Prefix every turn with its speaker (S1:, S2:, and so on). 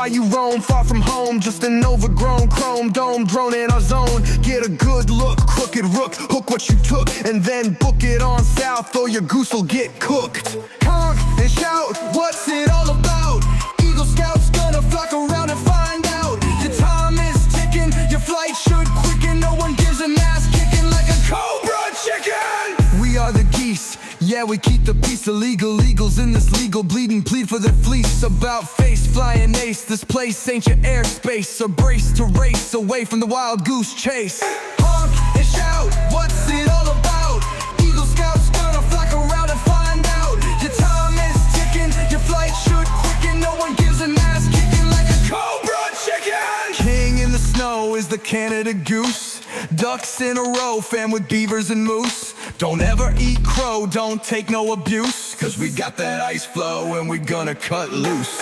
S1: while you roam, far from home, just an overgrown chrome dome drone in our zone. Get a good look, crooked rook, hook what you took, and then book it on south, or your goose will get cooked. Honk and shout, what's it all about? Eagle Scouts gonna flock around and find out. Your time is ticking, your flight should quicken. No one gives an ass kicking like a cobra chicken. We are the geese, yeah, we keep the peace. Illegal eagles in this legal bleeding plead for their fleece. About face, flying ace, this place ain't your airspace, so brace to race away from the wild goose chase. Honk and shout, what's it all about? Eagle Scouts gonna flock around and find out. Your time is ticking, your flight should quicken. No one gives an ass kicking like a cobra chicken. King in the snow is the Canada goose. Ducks in a row, fam with beavers and moose. Don't ever eat crow, don't take no abuse, 'cause we got that ice flow and we gonna cut loose.